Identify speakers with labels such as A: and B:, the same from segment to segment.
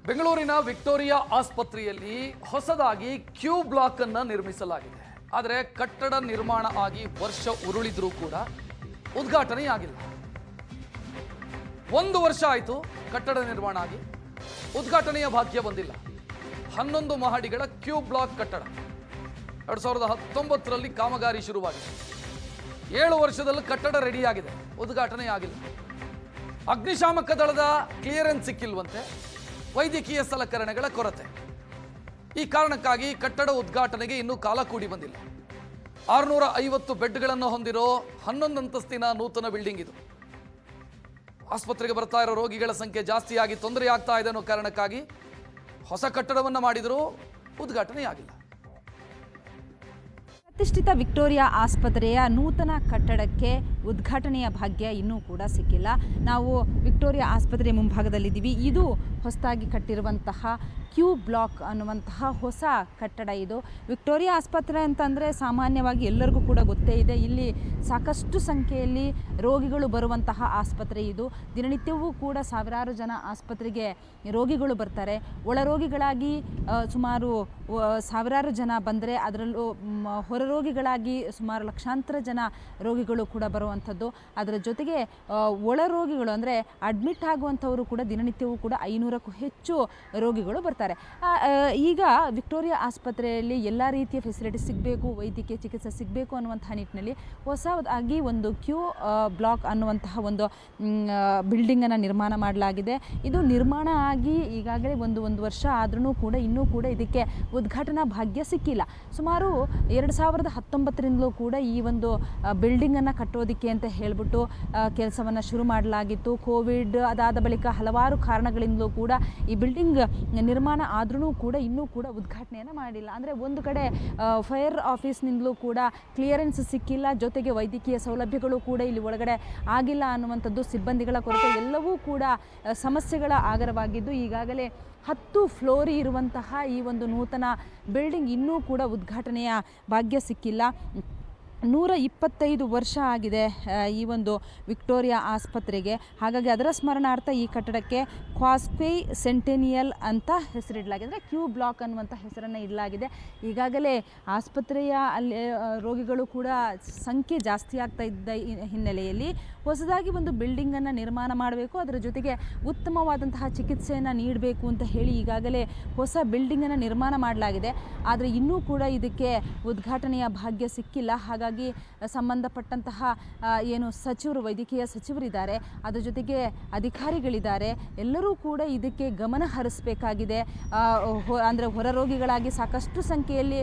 A: ಬೆಂಗಳೂರಿನ ವಿಕ್ಟೋರಿಯಾ ಆಸ್ಪತ್ರೆಯಲ್ಲಿ ಹೊಸದಾಗಿ ಕ್ಯೂ ಬ್ಲಾಕ್ ಅನ್ನು ನಿರ್ಮಿಸಲಾಗಿದೆ. ಆದರೆ ಕಟ್ಟಡ ನಿರ್ಮಾಣ ಆಗಿ ವರ್ಷ ಉರುಳಿದ್ರೂ ಕೂಡ ಉದ್ಘಾಟನೆಯಾಗಿಲ್ಲ. 1 ವರ್ಷ ಆಯಿತು ಕಟ್ಟಡ ನಿರ್ಮಾಣ ಆಗಿ, ಉದ್ಘಾಟನೆಯ ಭಾಗ್ಯ ಬಂದಿಲ್ಲ. 11 ಮಹಡಿಗಳ ಕ್ಯೂ ಬ್ಲಾಕ್ ಕಟ್ಟಡ 2019ರಲ್ಲಿ ಕಾಮಗಾರಿ ಶುರುವಾಗಿದೆ. 7 ವರ್ಷದಲ್ಲಿ ಕಟ್ಟಡ ರೆಡಿಯಾಗಿದೆ, ಉದ್ಘಾಟನೆ ಆಗಿಲ್ಲ. ಅಗ್ನಿಶಾಮಕ ದಳದ ಕ್ಲಿಯರೆನ್ಸ್ ಸಿಕ್ಕಿಲ್ವಂತೆ, ವೈದ್ಯಕೀಯ ಸಲಕರಣೆಗಳ ಕೊರತೆ. ಈ ಕಾರಣಕ್ಕಾಗಿ ಕಟ್ಟಡ ಉದ್ಘಾಟನೆಗೆ ಇನ್ನೂ ಕಾಲ ಕೂಡಿ ಬಂದಿಲ್ಲ. 650 ಬೆಡ್ಗಳನ್ನು ಹೊಂದಿರೋ 11 ಅಂತಸ್ತಿನ ನೂತನ ಬಿಲ್ಡಿಂಗ್ ಇದು. ಆಸ್ಪತ್ರೆಗೆ ಬರ್ತಾ ಇರೋ ರೋಗಿಗಳ ಸಂಖ್ಯೆ ಜಾಸ್ತಿಯಾಗಿ ತೊಂದರೆ ಆಗ್ತಾ ಇದೆ ಅನ್ನೋ ಕಾರಣಕ್ಕಾಗಿ ಹೊಸ ಕಟ್ಟಡವನ್ನು ಮಾಡಿದರೂ ಉದ್ಘಾಟನೆಯಾಗಿಲ್ಲ.
B: ಪ್ರತಿಷ್ಠಿತ ವಿಕ್ಟೋರಿಯಾ ಆಸ್ಪತ್ರೆಯ ನೂತನ ಕಟ್ಟಡಕ್ಕೆ ಉದ್ಘಾಟನೆಯ ಭಾಗ್ಯ ಇನ್ನೂ ಕೂಡ ಸಿಕ್ಕಿಲ್ಲ. ನಾವು ವಿಕ್ಟೋರಿಯಾ ಆಸ್ಪತ್ರೆಯ ಮುಂಭಾಗದಲ್ಲಿದ್ದೀವಿ. ಇದು ಹೊಸದಾಗಿ ಕಟ್ಟಿರುವಂತಹ ಕ್ಯೂ ಬ್ಲಾಕ್ ಅನ್ನುವಂತಹ ಹೊಸ ಕಟ್ಟಡ ಇದು. ವಿಕ್ಟೋರಿಯಾ ಆಸ್ಪತ್ರೆ ಅಂತಂದರೆ ಸಾಮಾನ್ಯವಾಗಿ ಎಲ್ಲರಿಗೂ ಕೂಡ ಗೊತ್ತೇ ಇದೆ. ಇಲ್ಲಿ ಸಾಕಷ್ಟು ಸಂಖ್ಯೆಯಲ್ಲಿ ರೋಗಿಗಳು ಬರುವಂತಹ ಆಸ್ಪತ್ರೆ ಇದು. ದಿನನಿತ್ಯವೂ ಕೂಡ ಸಾವಿರಾರು ಜನ ಆಸ್ಪತ್ರೆಗೆ ರೋಗಿಗಳು ಬರ್ತಾರೆ. ಒಳರೋಗಿಗಳಾಗಿ ಸುಮಾರು ಸಾವಿರಾರು ಜನ ಬಂದರೆ, ಅದರಲ್ಲೂ ಹೊರ ರೋಗಿಗಳಾಗಿ ಸುಮಾರು ಲಕ್ಷಾಂತರ ಜನ ರೋಗಿಗಳು ಕೂಡ ಬರುವಂಥದ್ದು. ಅದರ ಜೊತೆಗೆ ಒಳ ರೋಗಿಗಳು ಅಂದರೆ ಅಡ್ಮಿಟ್ ಆಗುವಂಥವರು ಕೂಡ ದಿನನಿತ್ಯವೂ ಕೂಡ 500ಕ್ಕೂ ಹೆಚ್ಚು ರೋಗಿಗಳು ಬರ್ತಾರೆ. ಈಗ ವಿಕ್ಟೋರಿಯಾ ಆಸ್ಪತ್ರೆಯಲ್ಲಿ ಎಲ್ಲ ರೀತಿಯ ಫೆಸಿಲಿಟಿ ಸಿಗಬೇಕು, ವೈದ್ಯಕೀಯ ಚಿಕಿತ್ಸೆ ಸಿಗಬೇಕು ಅನ್ನುವಂತಹ ನಿಟ್ಟಿನಲ್ಲಿ ಹೊಸದಾಗಿ ಒಂದು ಕ್ಯೂ ಬ್ಲಾಕ್ ಅನ್ನುವಂತಹ ಒಂದು ಬಿಲ್ಡಿಂಗನ್ನು ನಿರ್ಮಾಣ ಮಾಡಲಾಗಿದೆ. ಇದು ನಿರ್ಮಾಣ ಆಗಿ ಈಗಾಗಲೇ ಒಂದು ವರ್ಷ ಆದ್ರೂ ಕೂಡ ಇನ್ನೂ ಕೂಡ ಇದಕ್ಕೆ ಉದ್ಘಾಟನಾ ಭಾಗ್ಯ ಸಿಕ್ಕಿಲ್ಲ. ಸುಮಾರು 2019ರಿಂದಲೂ ಕೂಡ ಈ ಒಂದು ಬಿಲ್ಡಿಂಗನ್ನು ಕಟ್ಟೋದಕ್ಕೆ ಅಂತ ಹೇಳಿಬಿಟ್ಟು ಕೆಲಸವನ್ನು ಶುರು ಮಾಡಲಾಗಿತ್ತು. ಕೋವಿಡ್ ಅದಾದ ಬಳಿಕ ಹಲವಾರು ಕಾರಣಗಳಿಂದಲೂ ಕೂಡ ಈ ಬಿಲ್ಡಿಂಗ್ ನಿರ್ಮಾಣ ಆದ್ರೂ ಕೂಡ ಇನ್ನೂ ಕೂಡ ಉದ್ಘಾಟನೆಯನ್ನು ಮಾಡಿಲ್ಲ. ಅಂದರೆ ಒಂದು ಕಡೆ ಫೈರ್ ಆಫೀಸ್ನಿಂದಲೂ ಕೂಡ ಕ್ಲಿಯರೆನ್ಸ್ ಸಿಕ್ಕಿಲ್ಲ, ಜೊತೆಗೆ ವೈದ್ಯಕೀಯ ಸೌಲಭ್ಯಗಳು ಕೂಡ ಇಲ್ಲಿ ಒಳಗಡೆ ಆಗಿಲ್ಲ ಅನ್ನುವಂಥದ್ದು, ಸಿಬ್ಬಂದಿಗಳ ಕೊರತೆ ಎಲ್ಲವೂ ಕೂಡ ಸಮಸ್ಯೆಗಳ ಆಗರವಾಗಿದ್ದು ಈಗಾಗಲೇ 10 ಫ್ಲೋರಿ ಇರುವಂತಹ ಈ ಒಂದು ನೂತನ ಬಿಲ್ಡಿಂಗ್ ಇನ್ನೂ ಕೂಡ ಉದ್ಘಾಟನೆಯ ಭಾಗ್ಯ ಸಿಕ್ಕಿಲ್ಲ. 125 ವರ್ಷ ಆಗಿದೆ ಈ ಒಂದು ವಿಕ್ಟೋರಿಯಾ ಆಸ್ಪತ್ರೆಗೆ. ಹಾಗಾಗಿ ಅದರ ಸ್ಮರಣಾರ್ಥ ಈ ಕಟ್ಟಡಕ್ಕೆ ಕ್ವಾಸ್ಕ್ವೇ ಸೆಂಟೆನಿಯಲ್ ಅಂತ ಹೆಸರಿಡಲಾಗಿದೆ. ಅಂದರೆ ಕ್ಯೂ ಬ್ಲಾಕ್ ಅನ್ನುವಂಥ ಹೆಸರನ್ನು ಇಡಲಾಗಿದೆ. ಈಗಾಗಲೇ ಆಸ್ಪತ್ರೆಯ ಅಲ್ಲಿ ರೋಗಿಗಳು ಕೂಡ ಸಂಖ್ಯೆ ಜಾಸ್ತಿ ಆಗ್ತಾ ಇದ್ದ ಹಿನ್ನೆಲೆಯಲ್ಲಿ ಹೊಸದಾಗಿ ಒಂದು ಬಿಲ್ಡಿಂಗನ್ನು ನಿರ್ಮಾಣ ಮಾಡಬೇಕು, ಅದರ ಜೊತೆಗೆ ಉತ್ತಮವಾದಂತಹ ಚಿಕಿತ್ಸೆಯನ್ನು ನೀಡಬೇಕು ಅಂತ ಹೇಳಿ ಈಗಾಗಲೇ ಹೊಸ ಬಿಲ್ಡಿಂಗನ್ನು ನಿರ್ಮಾಣ ಮಾಡಲಾಗಿದೆ. ಆದರೆ ಇನ್ನೂ ಕೂಡ ಇದಕ್ಕೆ ಉದ್ಘಾಟನೆಯ ಭಾಗ್ಯ ಸಿಕ್ಕಿಲ್ಲ. ಹಾಗಾಗಿ ಸಂಬಂಧಪಟ್ಟಂತಹ ಏನು ಸಚಿವರು, ವೈದ್ಯಕೀಯ ಸಚಿವರಿದ್ದಾರೆ, ಅದರ ಜೊತೆಗೆ ಅಧಿಕಾರಿಗಳಿದ್ದಾರೆ, ಎಲ್ಲರೂ ಕೂಡ ಇದಕ್ಕೆ ಗಮನ ಹರಿಸಬೇಕಾಗಿದೆ. ಅಂದರೆ ಹೊರ ರೋಗಿಗಳಾಗಿ ಸಾಕಷ್ಟು ಸಂಖ್ಯೆಯಲ್ಲಿ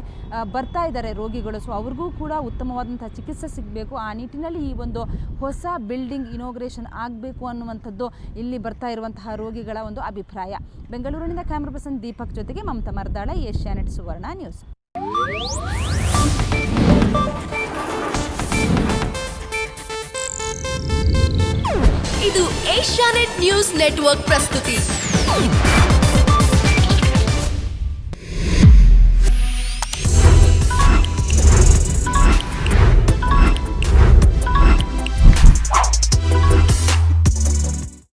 B: ಬರ್ತಾ ಇದ್ದಾರೆ ರೋಗಿಗಳು. ಸೊ ಅವ್ರಿಗೂ ಕೂಡ ಉತ್ತಮವಾದಂಥ ಚಿಕಿತ್ಸೆ ಸಿಗಬೇಕು. ಆ ನಿಟ್ಟಿನಲ್ಲಿ ಈ ಒಂದು ಹೊಸ ಬಿಲ್ಡಿಂಗ್ ಇನಾಗ್ರೇಷನ್ ಆಗಬೇಕು ಅನ್ನುವಂಥದ್ದು ಇಲ್ಲಿ ಬರ್ತಾ ಇರುವಂತಹ ರೋಗಿಗಳ ಒಂದು ಅಭಿಪ್ರಾಯ. ಬೆಂಗಳೂರಿನಿಂದ ಕ್ಯಾಮ್ರಾ ಪರ್ಸನ್ ದೀಪಕ್ ಜೊತೆಗೆ ಮಮತಾ ಮರ್ದಾಳ, ಏಷ್ಯಾನೆಟ್ ಸುವರ್ಣ ನ್ಯೂಸ್.
C: ಇದು ಏಷ್ಯಾನೆಟ್ ನ್ಯೂಸ್ ನೆಟ್ವರ್ಕ್ ಪ್ರಸ್ತುತಿ.